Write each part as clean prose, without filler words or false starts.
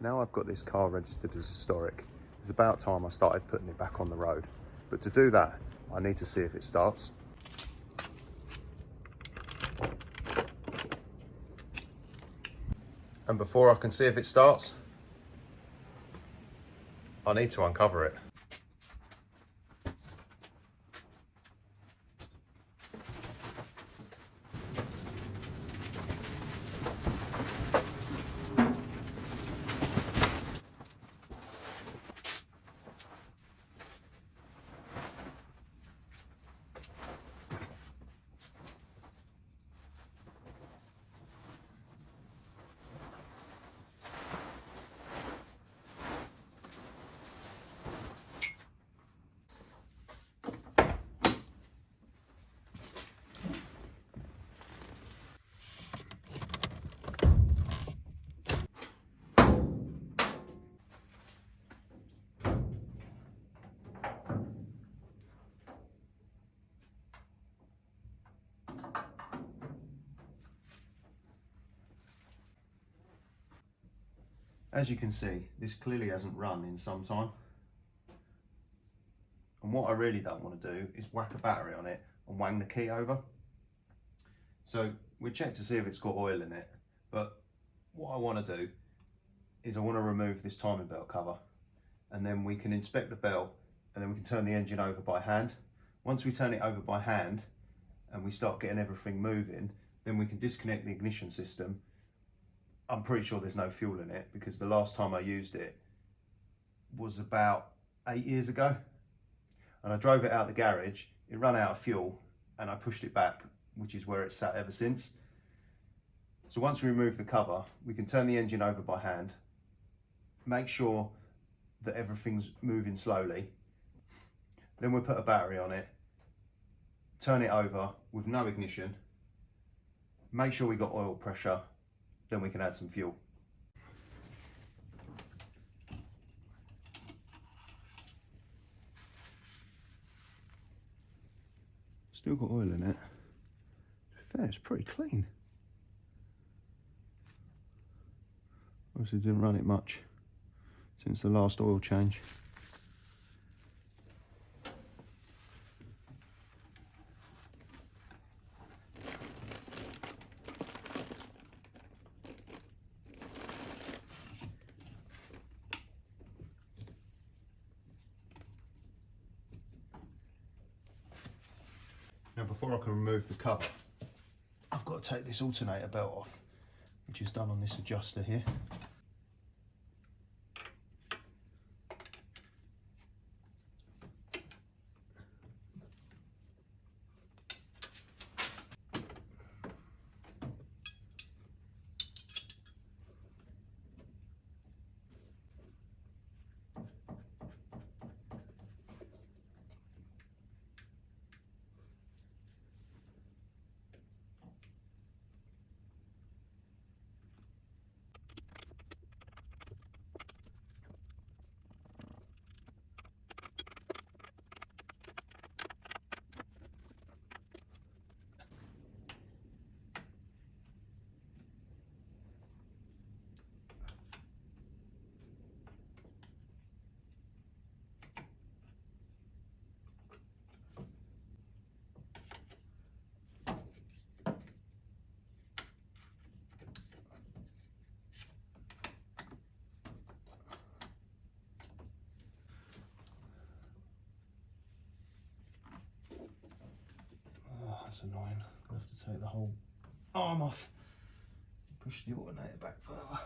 Now I've got this car registered as historic, it's about time I started putting it back on the road. But to do that, I need to see if it starts. And before I can see if it starts, I need to uncover it. As you can see, this clearly hasn't run in some time. And what I really don't want to do is whack a battery on it and wang the key over. So we check to see if it's got oil in it, but what I want to do is I want to remove this timing belt cover, and then we can inspect the belt, and then we can turn the engine over by hand. Once we turn it over by hand and we start getting everything moving, then we can disconnect the ignition system. I'm pretty sure there's no fuel in it, because the last time I used it was about 8 years ago, and I drove it out the garage, it ran out of fuel, and I pushed it back, which is where it's sat ever since. So once we remove the cover, we can turn the engine over by hand, make sure that everything's moving slowly, then we'll put a battery on it, turn it over with no ignition, make sure we got oil pressure, then we can add some fuel. Still got oil in it. To be fair, it's pretty clean. Obviously didn't run it much since the last oil change. Now before I can remove the cover, I've got to take this alternator belt off, which is done on this adjuster here. That's annoying. I'll have to take the whole arm off, push the alternator back further.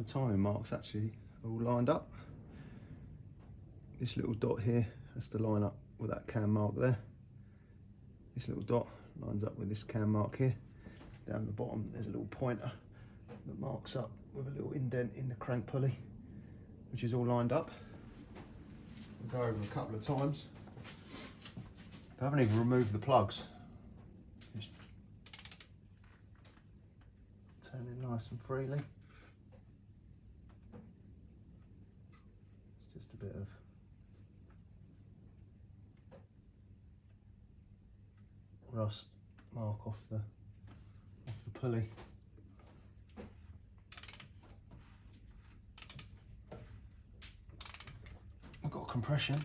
the timing marks actually are all lined up. This little dot here has to line up with that cam mark there. This little dot lines up with this cam mark here. Down the bottom there's a little pointer that marks up with a little indent in the crank pulley, which is all lined up. We'll go over a couple of times. I haven't even removed the plugs. Just turning nice and freely. It's just a bit of rust mark off the pulley. We've got compression.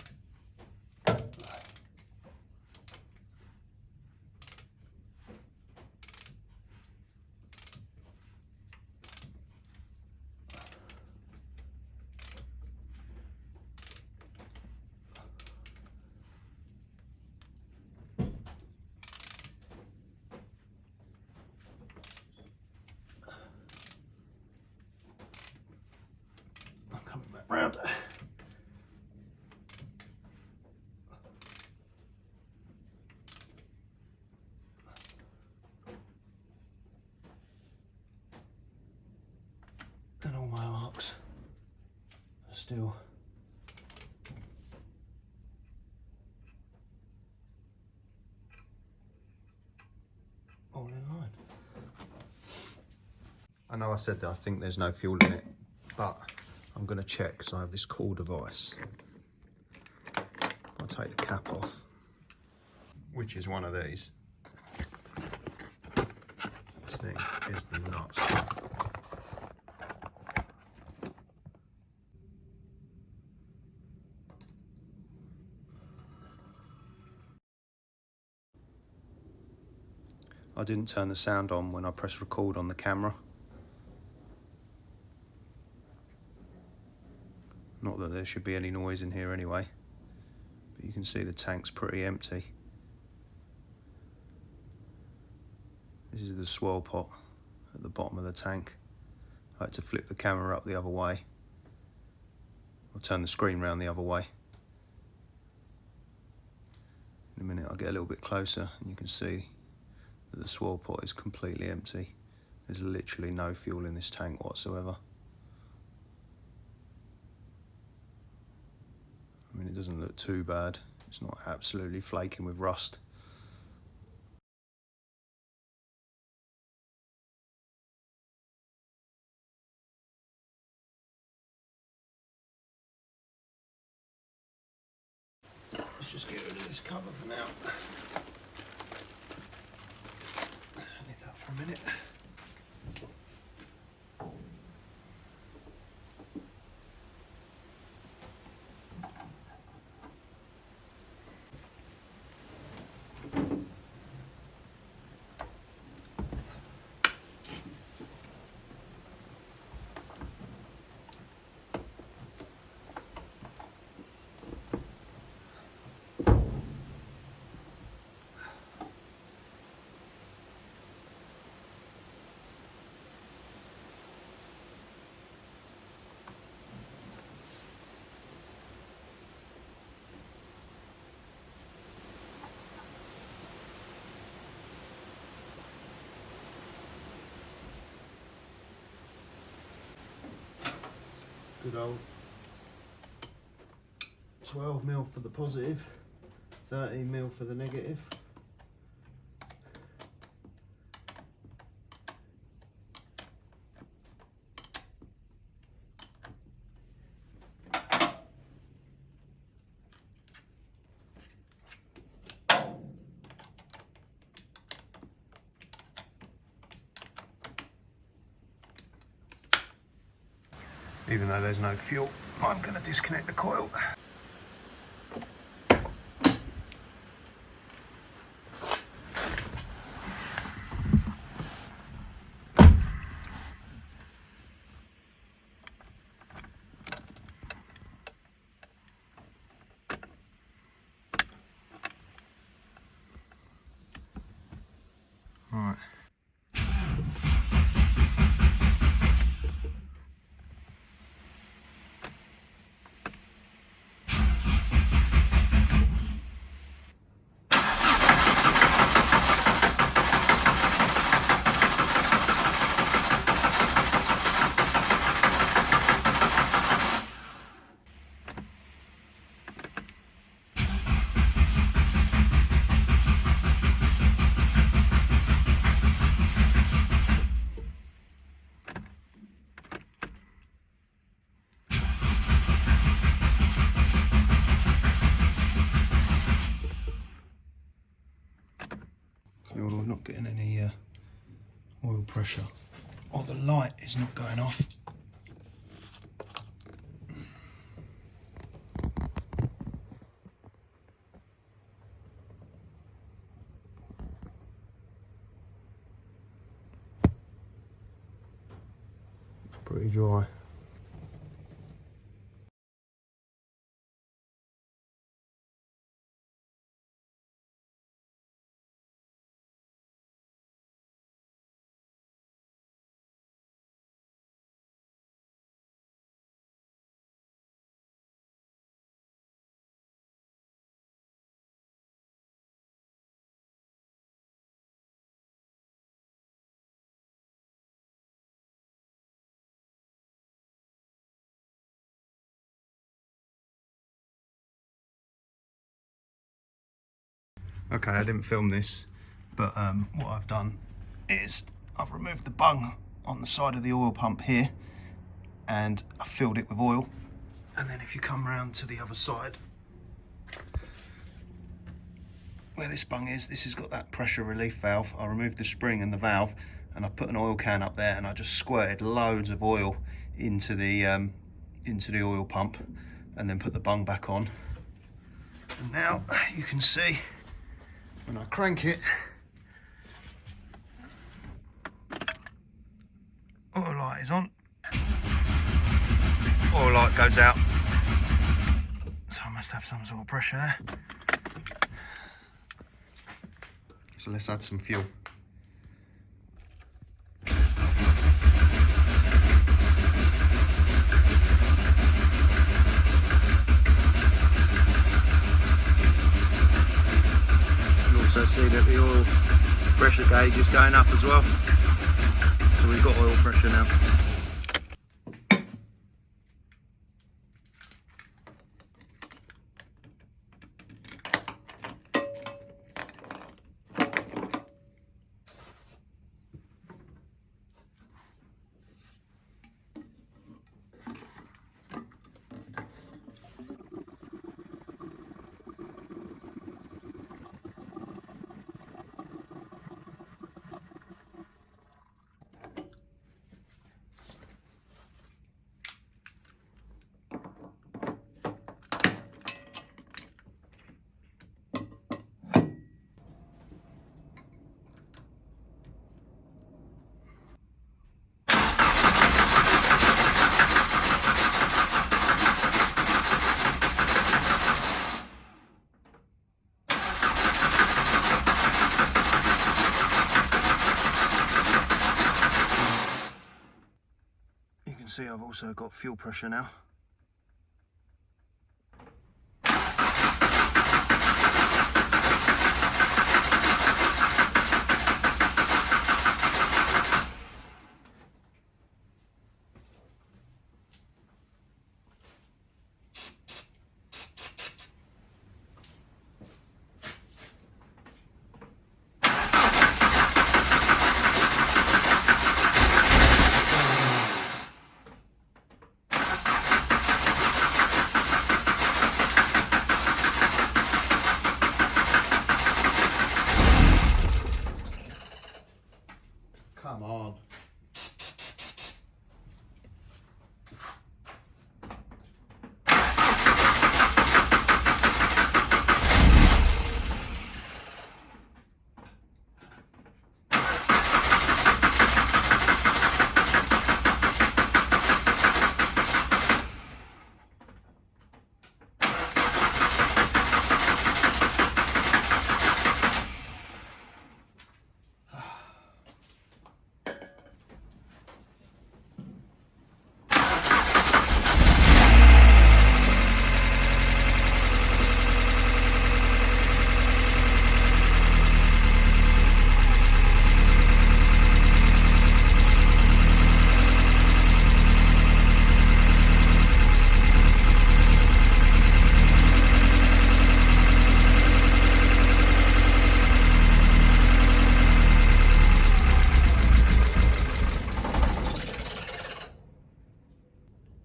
Coming back round. And all my marks are still all in line. I know I said that I think there's no fuel in it, but I'm going to check because I have this cool device. I'll take the cap off, which is one of these. This thing is the nuts. I didn't turn the sound on when I pressed record on the camera. Not that there should be any noise in here anyway, but you can see the tank's pretty empty. This is the swirl pot at the bottom of the tank. I like to flip the camera up the other way, or turn the screen round the other way. In a minute I'll get a little bit closer and you can see that the swirl pot is completely empty. There's literally no fuel in this tank whatsoever. I mean, it doesn't look too bad. It's not absolutely flaking with rust. Let's just get rid of this cover for now. I need that for a minute. Good old 12mm for the positive, 13mm for the negative. Even though there's no fuel, I'm going to disconnect the coil. Right. getting any oil pressure. Oh, the light is not going off. Pretty dry. Okay, I didn't film this, but what I've done is I've removed the bung on the side of the oil pump here, and I filled it with oil. And then if you come round to the other side, where this bung is, this has got that pressure relief valve. I removed the spring and the valve, and I put an oil can up there, and I just squirted loads of oil into the oil pump, and then put the bung back on. And now you can see when I crank it, oil light is on, oil light goes out, so I must have some sort of pressure there. So let's add some fuel. See that the oil pressure gauge is going up as well, so we've got oil pressure now. See, I've also got fuel pressure now. Come on.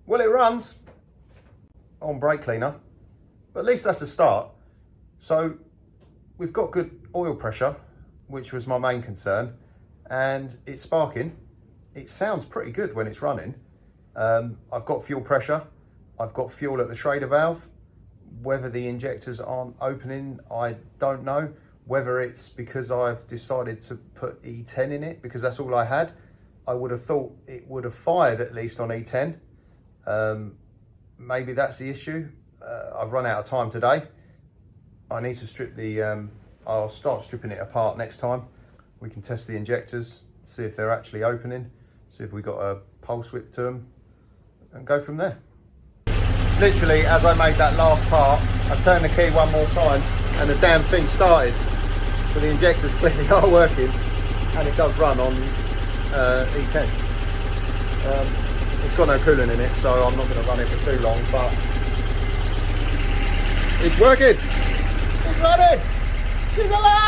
Well, it runs on brake cleaner, but at least that's a start. So we've got good oil pressure, which was my main concern, and it's sparking. It sounds pretty good when it's running. I've got fuel pressure, I've got fuel at the Schrader valve. Whether the injectors aren't opening, I don't know. Whether it's because I've decided to put E10 in it, because that's all I had. I would have thought it would have fired at least on E10. Maybe that's the issue. I've run out of time today. I need to strip the, I'll start stripping it apart next time. We can test the injectors, see if they're actually opening, see if we got a pulse width to them, and go from there. Literally, as I made that last part, I turned the key one more time and the damn thing started. So the injectors clearly are working, and it does run on E10. It's got no coolant in it, so I'm not going to run it for too long, but it's working. It's running. She's alive.